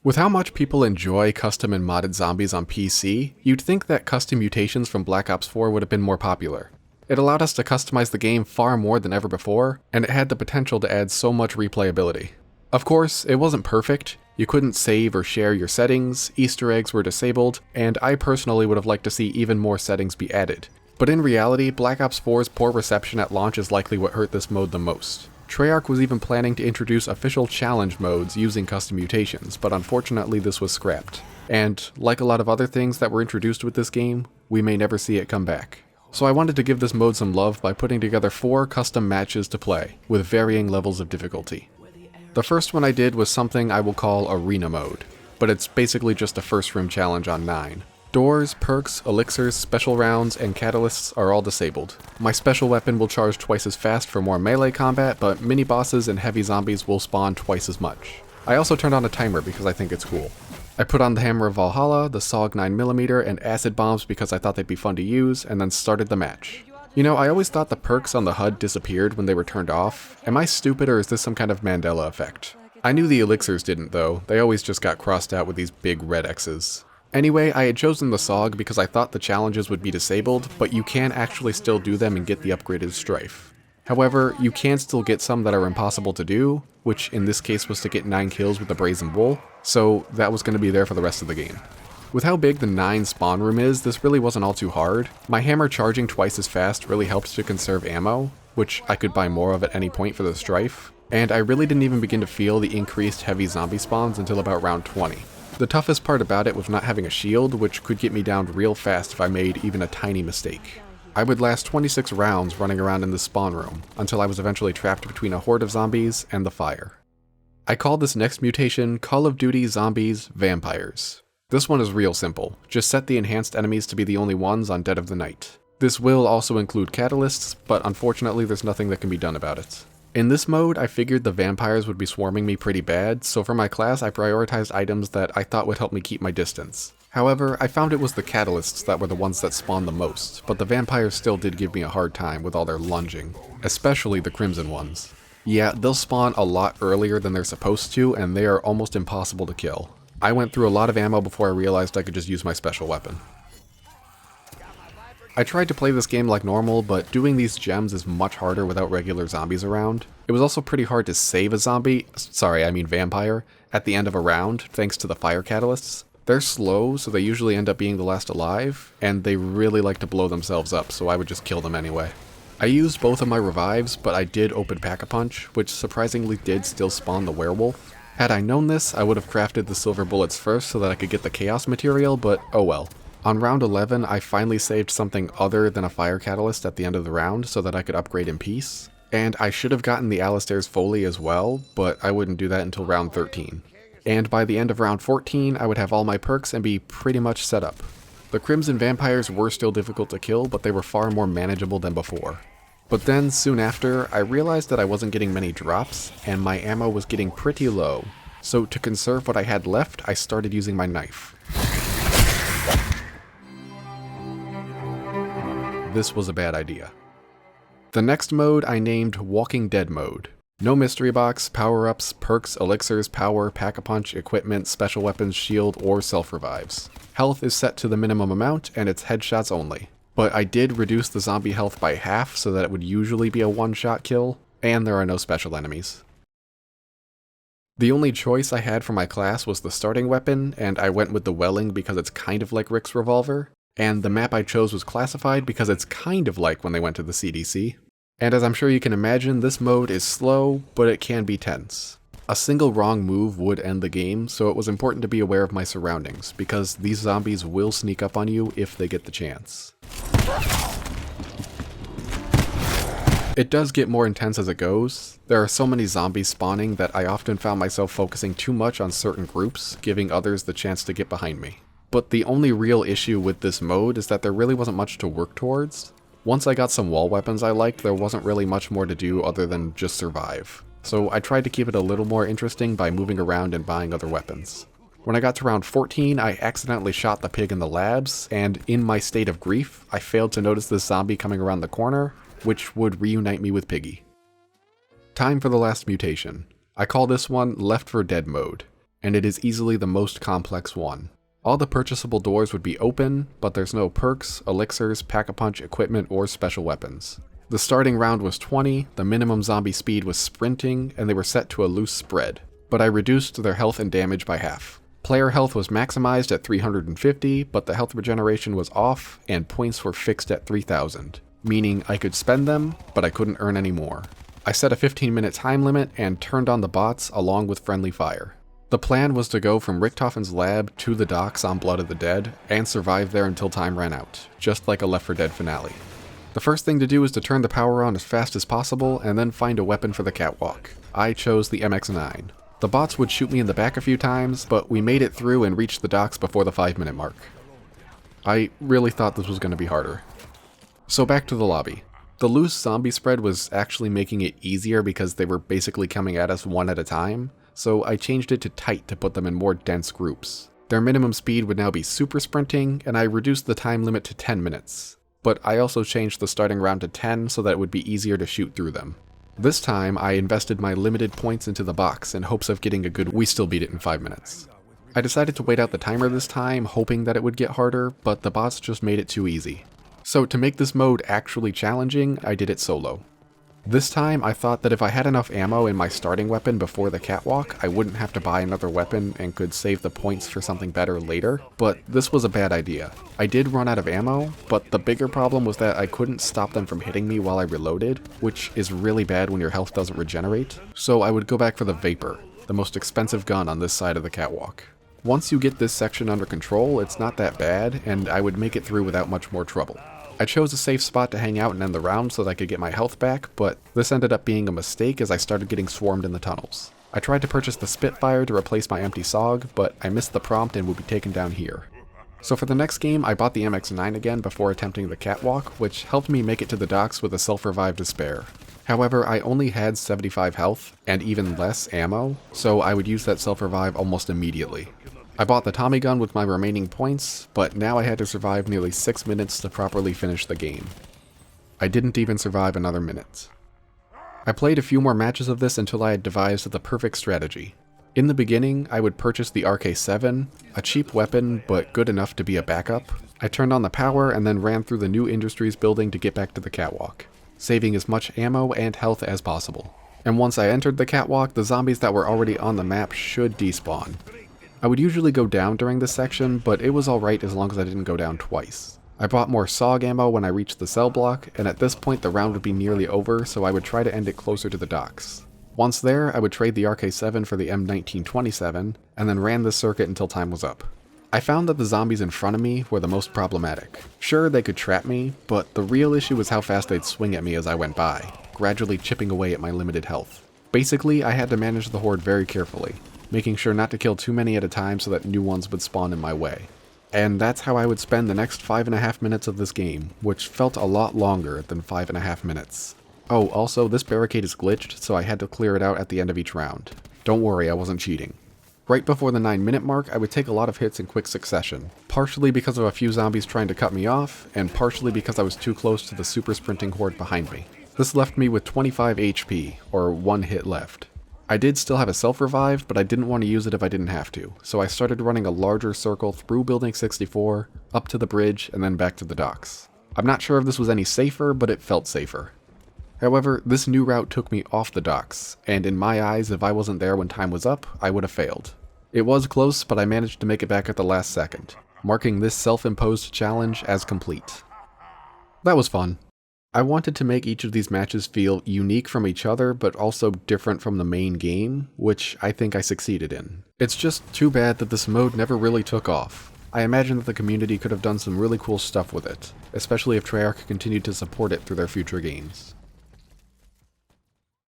With how much people enjoy custom and modded zombies on PC, you'd think that custom mutations from Black Ops 4 would have been more popular. It allowed us to customize the game far more than ever before, and it had the potential to add so much replayability. Of course, it wasn't perfect. You couldn't save or share your settings, Easter eggs were disabled, and I personally would have liked to see even more settings be added. But in reality, Black Ops 4's poor reception at launch is likely what hurt this mode the most. Treyarch was even planning to introduce official challenge modes using custom mutations, but unfortunately this was scrapped. And, like a lot of other things that were introduced with this game, we may never see it come back. So I wanted to give this mode some love by putting together 4 custom matches to play, with varying levels of difficulty. The first one I did was something I will call Arena Mode, but it's basically just a first room challenge on 9. Doors, perks, elixirs, special rounds, and catalysts are all disabled. My special weapon will charge twice as fast for more melee combat, but mini-bosses and heavy zombies will spawn twice as much. I also turned on a timer because I think it's cool. I put on the Hammer of Valhalla, the SOG 9mm, and acid bombs because I thought they'd be fun to use, and then started the match. You know, I always thought the perks on the HUD disappeared when they were turned off. Am I stupid or is this some kind of Mandela effect? I knew the elixirs didn't though, they always just got crossed out with these big red X's. Anyway, I had chosen the SOG because I thought the challenges would be disabled, but you can actually still do them and get the upgraded Strife. However, you can still get some that are impossible to do, which in this case was to get 9 kills with the Brazen Bull, so that was going to be there for the rest of the game. With how big the 9 spawn room is, this really wasn't all too hard. My hammer charging twice as fast really helped to conserve ammo, which I could buy more of at any point for the Strife, and I really didn't even begin to feel the increased heavy zombie spawns until about round 20. The toughest part about it was not having a shield, which could get me downed real fast if I made even a tiny mistake. I would last 26 rounds running around in the spawn room, until I was eventually trapped between a horde of zombies and the fire. I called this next mutation Call of Duty Zombies Vampires. This one is real simple, just set the enhanced enemies to be the only ones on Dead of the Night. This will also include catalysts, but unfortunately there's nothing that can be done about it. In this mode, I figured the vampires would be swarming me pretty bad, so for my class I prioritized items that I thought would help me keep my distance. However, I found it was the catalysts that were the ones that spawned the most, but the vampires still did give me a hard time with all their lunging, especially the crimson ones. Yeah, they'll spawn a lot earlier than they're supposed to, and they are almost impossible to kill. I went through a lot of ammo before I realized I could just use my special weapon. I tried to play this game like normal, but doing these gems is much harder without regular zombies around. It was also pretty hard to save a vampire, at the end of a round, thanks to the fire catalysts. They're slow, so they usually end up being the last alive, and they really like to blow themselves up, so I would just kill them anyway. I used both of my revives, but I did open Pack-a-Punch, which surprisingly did still spawn the werewolf. Had I known this, I would have crafted the silver bullets first so that I could get the chaos material, but oh well. On round 11, I finally saved something other than a fire catalyst at the end of the round so that I could upgrade in peace. And I should have gotten the Alistair's Foley as well, but I wouldn't do that until round 13. And by the end of round 14, I would have all my perks and be pretty much set up. The Crimson Vampires were still difficult to kill, but they were far more manageable than before. But then, soon after, I realized that I wasn't getting many drops, and my ammo was getting pretty low. So to conserve what I had left, I started using my knife. This was a bad idea. The next mode I named Walking Dead Mode. No mystery box, power-ups, perks, elixirs, power, pack-a-punch, equipment, special weapons, shield, or self-revives. Health is set to the minimum amount, and it's headshots only. But I did reduce the zombie health by half so that it would usually be a one-shot kill, and there are no special enemies. The only choice I had for my class was the starting weapon, and I went with the Welling because it's kind of like Rick's revolver. And the map I chose was classified because it's kind of like when they went to the CDC. And as I'm sure you can imagine, this mode is slow, but it can be tense. A single wrong move would end the game, so it was important to be aware of my surroundings, because these zombies will sneak up on you if they get the chance. It does get more intense as it goes. There are so many zombies spawning that I often found myself focusing too much on certain groups, giving others the chance to get behind me. But the only real issue with this mode is that there really wasn't much to work towards. Once I got some wall weapons I liked, there wasn't really much more to do other than just survive. So I tried to keep it a little more interesting by moving around and buying other weapons. When I got to round 14, I accidentally shot the pig in the labs, and in my state of grief, I failed to notice this zombie coming around the corner, which would reunite me with Piggy. Time for the last mutation. I call this one Left 4 Dead mode. and it is easily the most complex one. All the purchasable doors would be open, but there's no perks, elixirs, pack-a-punch equipment, or special weapons. The starting round was 20, the minimum zombie speed was sprinting, and they were set to a loose spread, but I reduced their health and damage by half. Player health was maximized at 350, but the health regeneration was off, and points were fixed at 3,000, meaning I could spend them, but I couldn't earn any more. I set a 15-minute time limit and turned on the bots along with friendly fire. The plan was to go from Richtofen's lab to the docks on Blood of the Dead, and survive there until time ran out, just like a Left 4 Dead finale. The first thing to do is to turn the power on as fast as possible, and then find a weapon for the catwalk. I chose the MX-9. The bots would shoot me in the back a few times, but we made it through and reached the docks before the 5-minute mark. I really thought this was going to be harder. So back to the lobby. The loose zombie spread was actually making it easier because they were basically coming at us one at a time, so I changed it to tight to put them in more dense groups. Their minimum speed would now be super sprinting, and I reduced the time limit to 10 minutes. But I also changed the starting round to 10 so that it would be easier to shoot through them. This time, I invested my limited points into the box in hopes of getting a good "we still beat it in 5 minutes." I decided to wait out the timer this time, hoping that it would get harder, but the bots just made it too easy. So to make this mode actually challenging, I did it solo. This time, I thought that if I had enough ammo in my starting weapon before the catwalk, I wouldn't have to buy another weapon and could save the points for something better later, but this was a bad idea. I did run out of ammo, but the bigger problem was that I couldn't stop them from hitting me while I reloaded, which is really bad when your health doesn't regenerate, so I would go back for the Vapor, the most expensive gun on this side of the catwalk. Once you get this section under control, it's not that bad, and I would make it through without much more trouble. I chose a safe spot to hang out and end the round so that I could get my health back, but this ended up being a mistake as I started getting swarmed in the tunnels. I tried to purchase the Spitfire to replace my empty SOG, but I missed the prompt and would be taken down here. So for the next game, I bought the MX-9 again before attempting the catwalk, which helped me make it to the docks with a self-revive to spare. However, I only had 75 health, and even less ammo, so I would use that self-revive almost immediately. I bought the Tommy gun with my remaining points, but now I had to survive nearly 6 minutes to properly finish the game. I didn't even survive another minute. I played a few more matches of this until I had devised the perfect strategy. In the beginning, I would purchase the RK7, a cheap weapon but good enough to be a backup. I turned on the power and then ran through the new Industries building to get back to the catwalk, saving as much ammo and health as possible. And once I entered the catwalk, the zombies that were already on the map should despawn. I would usually go down during this section, but it was alright as long as I didn't go down twice. I bought more SOG ammo when I reached the cell block, and at this point the round would be nearly over, so I would try to end it closer to the docks. Once there, I would trade the RK7 for the M1927, and then ran this circuit until time was up. I found that the zombies in front of me were the most problematic. Sure, they could trap me, but the real issue was how fast they'd swing at me as I went by, gradually chipping away at my limited health. Basically, I had to manage the horde very carefully, making sure not to kill too many at a time so that new ones would spawn in my way. And that's how I would spend the next 5.5 minutes of this game, which felt a lot longer than 5.5 minutes. Oh, also, this barricade is glitched, so I had to clear it out at the end of each round. Don't worry, I wasn't cheating. Right before the 9-minute mark, I would take a lot of hits in quick succession, partially because of a few zombies trying to cut me off, and partially because I was too close to the super sprinting horde behind me. This left me with 25 HP, or 1 hit left. I did still have a self-revive, but I didn't want to use it if I didn't have to, so I started running a larger circle through Building 64, up to the bridge, and then back to the docks. I'm not sure if this was any safer, but it felt safer. However, this new route took me off the docks, and in my eyes, if I wasn't there when time was up, I would have failed. It was close, but I managed to make it back at the last second, marking this self-imposed challenge as complete. That was fun. I wanted to make each of these matches feel unique from each other, but also different from the main game, which I think I succeeded in. It's just too bad that this mode never really took off. I imagine that the community could have done some really cool stuff with it, especially if Treyarch continued to support it through their future games.